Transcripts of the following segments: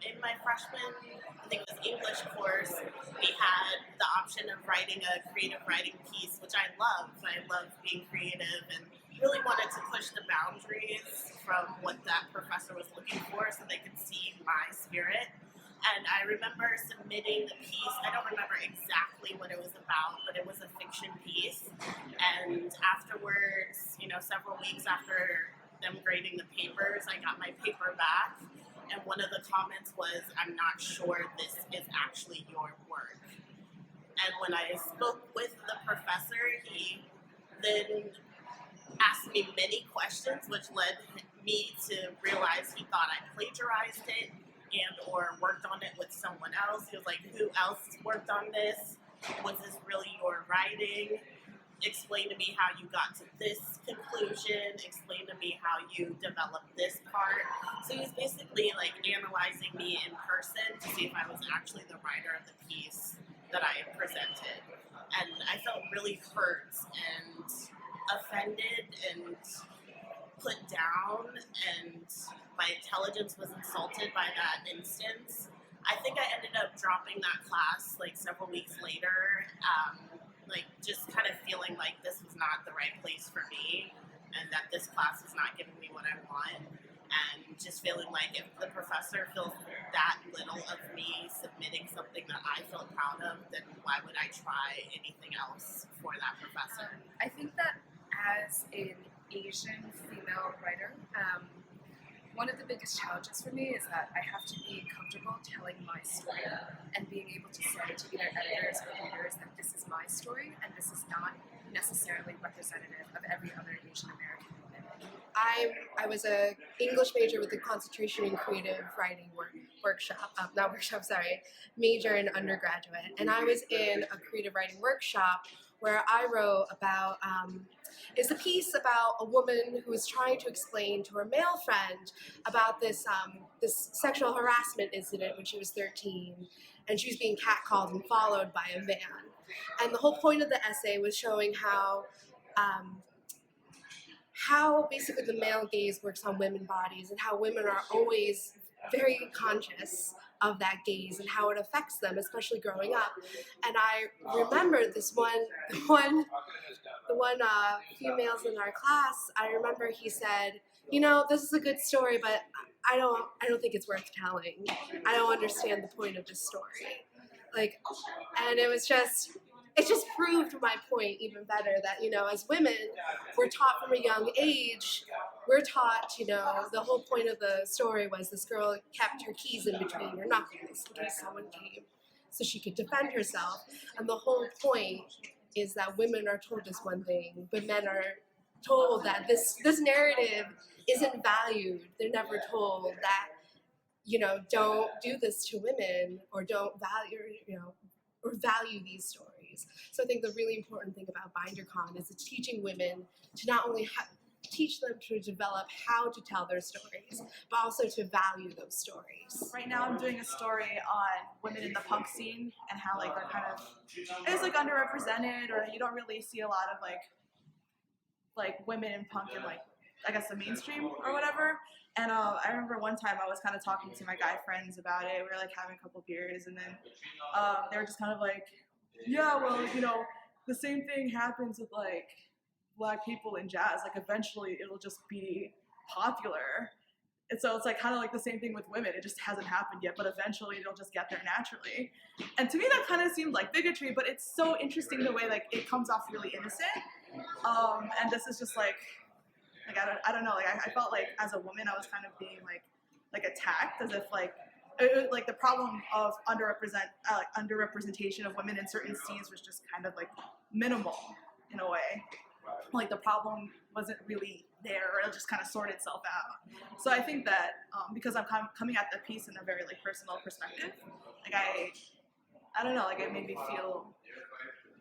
in my freshman, I think it was English course, we had the option of writing a creative writing piece, which I love. I love being creative and really wanted to push the boundaries from what that professor was looking for so they could see my spirit. And I remember submitting the piece. I don't remember exactly what it was about, but it was a fiction piece. And afterwards, several weeks after them grading the papers, I got my paper back. And one of the comments was, "I'm not sure this is actually your work." And when I spoke with the professor, he then asked me many questions, which led me to realize he thought I plagiarized it and or worked on it with someone else. He was like, "Who else worked on this? Was this really your writing? Explain to me how you got to this conclusion. Explain to me how you developed this part." So he was basically like analyzing me in person to see if I was actually the writer of the piece that I had presented. And I felt really hurt and offended and put down, and my intelligence was insulted by that instance. I think I ended up dropping that class like several weeks later, like just kind of feeling like this was not the right place for me and that this class is not giving me what I want. And just feeling like if the professor feels that little of me submitting something that I feel proud of, then why would I try anything else for that professor? I think that as an Asian female writer, one of the biggest challenges for me is that I have to be comfortable telling my story and being able to say to either editors or readers that this is my story and this is not necessarily representative of every other Asian American woman. I was a English major with a concentration in creative writing major in undergraduate, and I was in a creative writing workshop where I wrote about is a piece about a woman who was trying to explain to her male friend about this sexual harassment incident when she was 13, and she was being catcalled and followed by a man. And the whole point of the essay was showing how basically the male gaze works on women's bodies and how women are always very conscious of that gaze and how it affects them, especially growing up. And I remember the one females in our class. I remember he said, "This is a good story, but I don't think it's worth telling. I don't understand the point of this story." And it just proved my point even better that, as women, we're taught from a young age, the whole point of the story was this girl kept her keys in between her knuckles in case someone came so she could defend herself. And the whole point is that women are told this one thing, but men are told that this narrative isn't valued. They're never told that, don't do this to women or don't value these stories. So I think the really important thing about BinderCon is it's teaching women to not only teach them to develop how to tell their stories, but also to value those stories. Right now I'm doing a story on women in the punk scene and how they're kind of, it's underrepresented, or you don't really see a lot of women in punk in I guess the mainstream or whatever. And I remember one time I was kind of talking to my guy friends about it. We were having a couple beers, and then they were just kind of yeah, well, the same thing happens with Black people in jazz. Eventually it'll just be popular. And so it's kind of the same thing with women. It just hasn't happened yet, but eventually it'll just get there naturally. And to me that kind of seemed like bigotry, but it's so interesting the way it comes off really innocent. And this is just I don't know, I felt as a woman I was kind of being attacked, as if the problem of underrepresentation of women in certain scenes was just kind of minimal in a way. The problem wasn't really there, or it'll just kind of sort itself out. So I think that because I'm coming at the piece in a very personal perspective, I don't know, it made me feel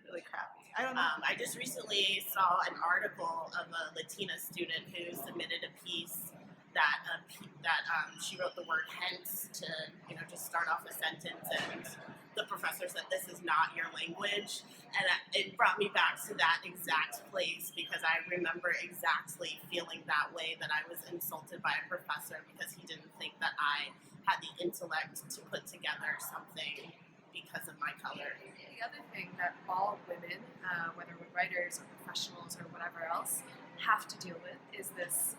really crappy. I don't know. I just recently saw an article of a Latina student who submitted a piece that she wrote the word "hence" to just start off a sentence, and the professor said, "This is not your language," and it brought me back to that exact place, because I remember exactly feeling that way, that I was insulted by a professor because he didn't think that I had the intellect to put together something because of my color. The other thing that all women, whether we're writers or professionals or whatever else, have to deal with is this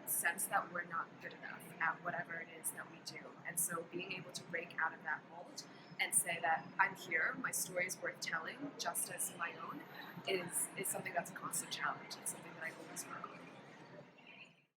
sense that we're not good enough at whatever it is that we do. And so being able to break out of that mold and say that I'm here, my story is worth telling, just as my own, is something that's a constant challenge. It's something that I always work on.